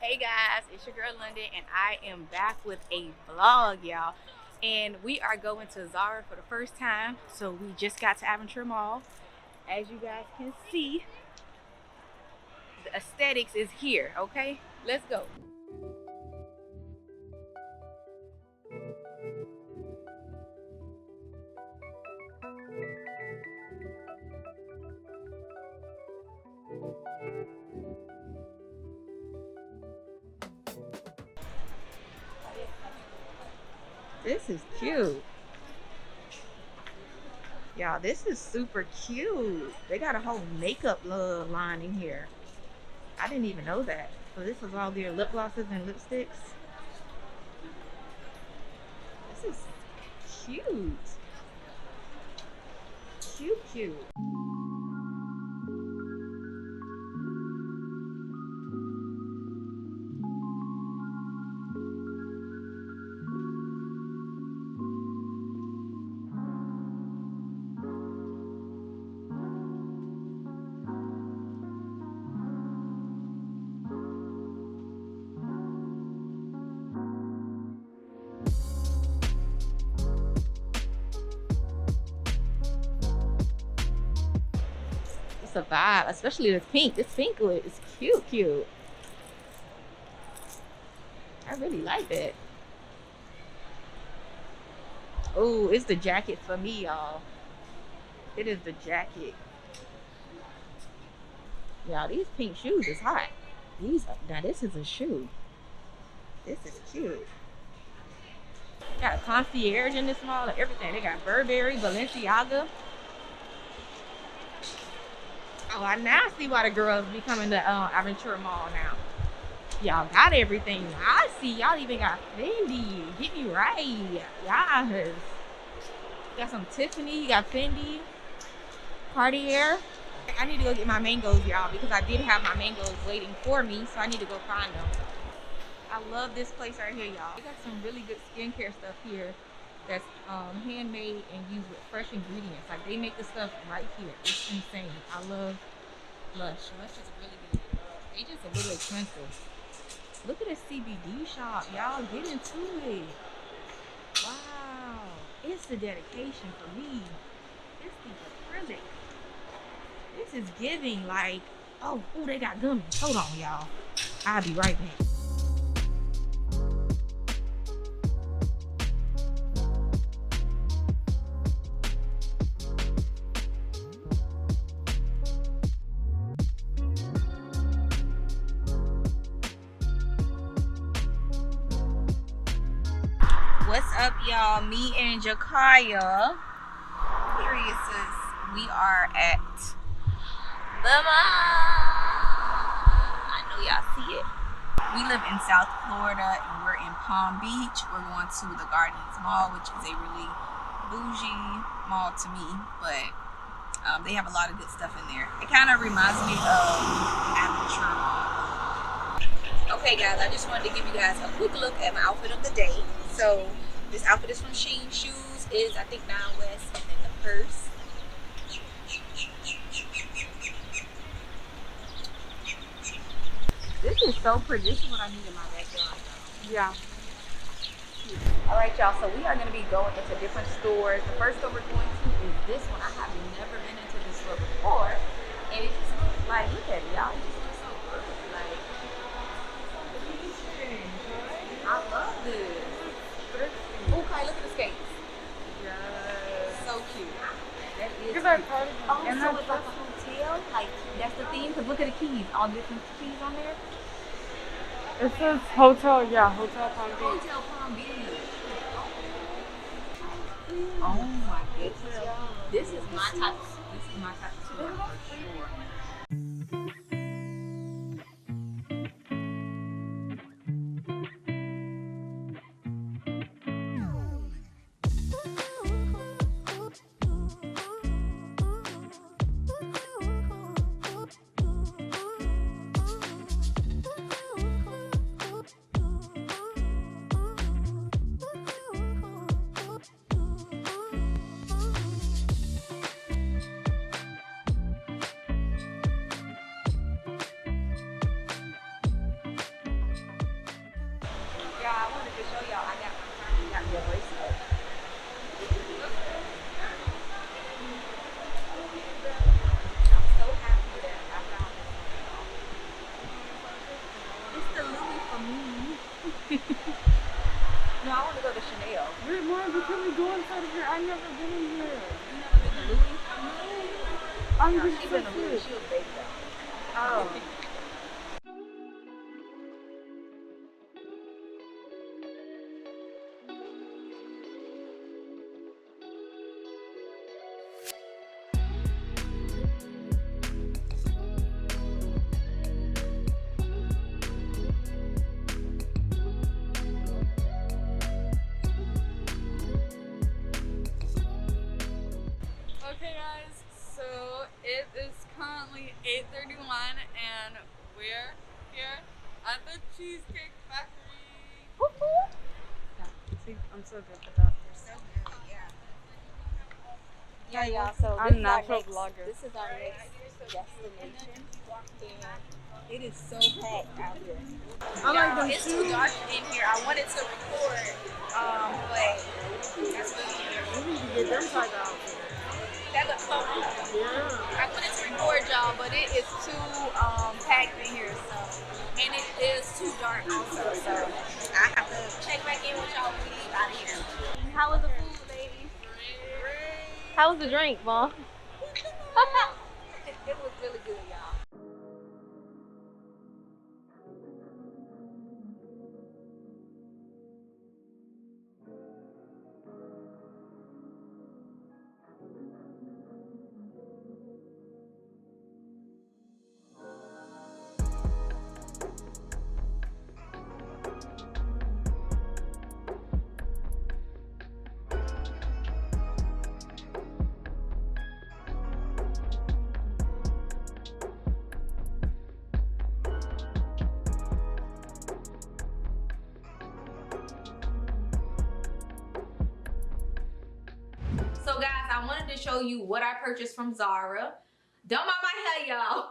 Hey guys, it's your girl London, and I am back with a vlog, y'all. And we are going to Zara for the first time. So we just got to Aventura Mall. As you guys can see, the aesthetics is here, okay? Let's go. This is cute. Y'all, this is super cute. They got a whole makeup line in here. I didn't even know that. So this is all their lip glosses and lipsticks. This is cute. Cute. It's a vibe, especially this pink. This pink is cute. I really like that. Oh, it's the jacket for me, y'all. It is the jacket. Y'all, these pink shoes is hot. Now this is a shoe. This is cute. Got a concierge in this mall and everything. They got Burberry, Balenciaga. Oh, I now see why the girls be coming to Aventura Mall now. Y'all got everything. I see y'all even got Fendi. Get me right. Y'all got some Tiffany. You got Fendi, Cartier. I need to go get my mangoes, y'all, because I did have my mangoes waiting for me, so I need to go find them. I love this place right here, y'all. They got some really good skincare stuff here that's handmade and used with fresh ingredients. Like, they make the stuff right here. It's insane. I love Lush. Lush is really good. They just a little expensive. Look at this CBD shop, y'all. Get into it. Wow. It's the dedication for me. It's the acrylic. This is giving like, oh, they got gummies. Hold on, y'all. I'll be right back. What's up, y'all? Me and Jakaya. Period, sis. We are at the mall. I know y'all see it. We live in South Florida and we're in Palm Beach. We're going to the Gardens Mall, which is a really bougie mall to me, but they have a lot of good stuff in there. It kind of reminds me of Aventura Mall. Okay, guys, I just wanted to give you guys a quick look at my outfit of the day. So this outfit is from Shein. Shoes is, I think, 9 West, and then the purse. This is so pretty. This is what I need in my backyard, though. Yeah. All right, y'all. So we are going to be going into different stores. The first store we're going to is this one. I have never been into this store before, and it just looks like, look at it, y'all. It just looks so good. Like, I love this. Oh, Kai, look at the skates. Yes. So cute. That is Look at that cute. card. Oh, And so that it's like a hotel? Like, that's the theme? Because look at the keys. All different keys on there. It says hotel, yeah, Hotel Palm Beach. Hotel Palm Beach. Oh my goodness, y'all. This is my type of store for sure. y'all, I wanted to show y'all. I got my family got me a bracelet. I'm so happy that I found this one, y'all. It's the Louis for me. No, I want to go to Chanel. Wait, Mom, can we go inside of here? I've never been in here. You never been to Louis? I'm No, just she so been to Louis. cute. She was a baby though. Oh. Okay guys, so it is currently 8:31 and we're here at the Cheesecake Factory. Woohoo! Yeah, see, I'm so good at that. They're so good, yeah. Yeah, y'all. So I'm natural vlogger. This is our next destination, and it is so packed out here. I like them It's too. too dark in here. I wanted to record, but that's really We need to get them type of outfits. that looks so cool. Yeah. I wanted to record y'all, but it is too packed in here, so and it is too dark also. So I have to check back in with y'all when we leave out of here. How was the food, baby? How was the drink, Mom? It was really good, y'all. So guys, I wanted to show you what I purchased from Zara. Don't mind my hair, y'all.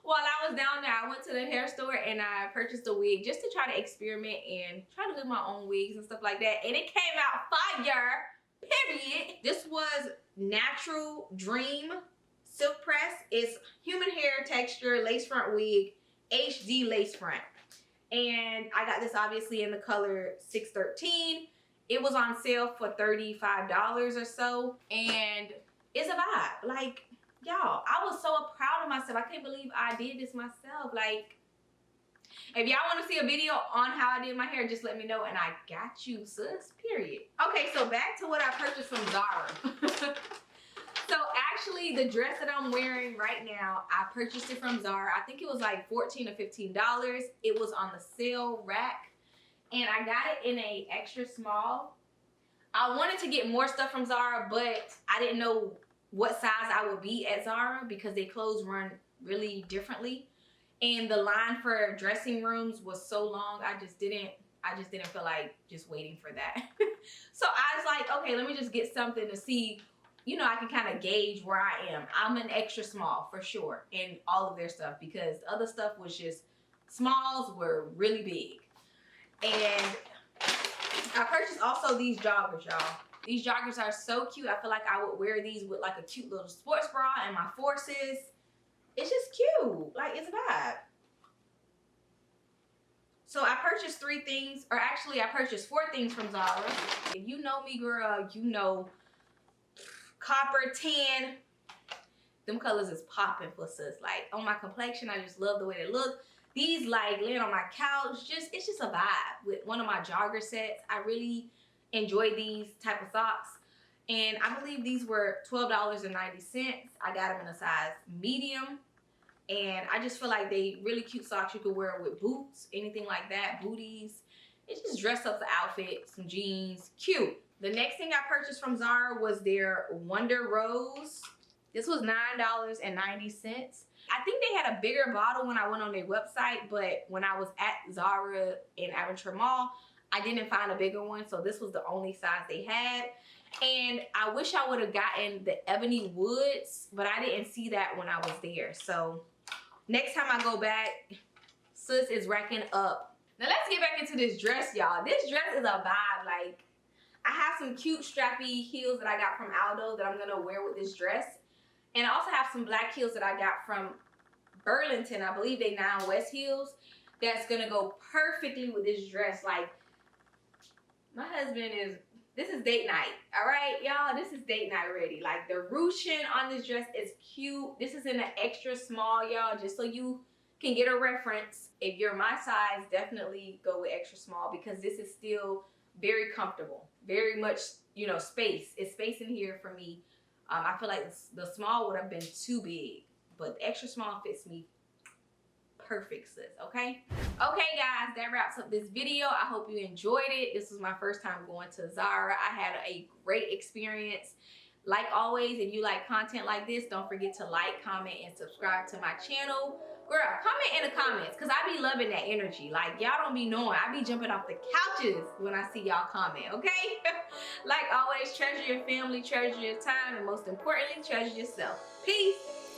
While I was down there, I went to the hair store and I purchased a wig just to try to experiment and try to do my own wigs and stuff like that. And it came out fire, period. This was Natural Dream Silk Press. It's human hair texture, lace front wig, HD lace front. And I got this obviously in the color 613. It was on sale for $35 or so. And it's a vibe. Like, y'all, I was so proud of myself. I can't believe I did this myself. Like, if y'all want to see a video on how I did my hair, just let me know and I got you, sis, period. Okay, so back to what I purchased from Zara. So actually the dress that I'm wearing right now, I purchased it from Zara. I think it was like $14 or $15. It was on the sale rack and I got it in a extra small. I wanted to get more stuff from Zara, but I didn't know what size I would be at Zara because their clothes run really differently. And the line for dressing rooms was so long, I just didn't feel like just waiting for that. So I was like, okay, let me just get something to see, you know, I can kind of gauge where I am. I'm an extra small for sure in all of their stuff because the other stuff was just, smalls were really big. And I purchased also these joggers, y'all. These joggers are so cute. I feel like I would wear these with like a cute little sports bra and my forces. It's just cute. Like, it's a vibe. So I purchased 3 things, or actually I purchased 4 things from Zara. If you know me, girl, you know copper, tan, them colors is popping for sis. Like, on my complexion, I just love the way they look. These, like, laying on my couch, it's just a vibe with one of my jogger sets. I really enjoy these type of socks. And I believe these were $12.90. I got them in a size medium. And I just feel like they really cute socks you could wear with boots, anything like that, booties. It just dress up the outfit, some jeans, cute. The next thing I purchased from Zara was their Wonder Rose. This was $9.90. I think they had a bigger bottle when I went on their website, but when I was at Zara in Aventura Mall, I didn't find a bigger one, so this was the only size they had. And I wish I would have gotten the Ebony Woods, but I didn't see that when I was there. So next time I go back, sis is racking up. Now let's get back into this dress, y'all. This dress is a vibe. Like, I have some cute strappy heels that I got from Aldo that I'm gonna wear with this dress. And I also have some black heels that I got from Burlington. I believe they 9 West heels. That's gonna go perfectly with this dress. Like, my husband is, this is date night, all right, y'all? This is date night ready. Like, the ruching on this dress is cute. This is in an extra small, y'all, just so you can get a reference. If you're my size, definitely go with extra small because this is still very comfortable. Very much, you know, space. It's space in here for me. I feel like the small would have been too big, but the extra small fits me perfect, sis. Okay guys, that wraps up this video. I hope you enjoyed it. This was my first time going to Zara. I had a great experience. Like always, if you like content like this, don't forget to like, comment, and subscribe to my channel. Girl, comment in the comments because I be loving that energy. Like, y'all don't be knowing, I be jumping off the couches when I see y'all comment. Okay. Like always, treasure your family, treasure your time, and most importantly, treasure yourself. Peace.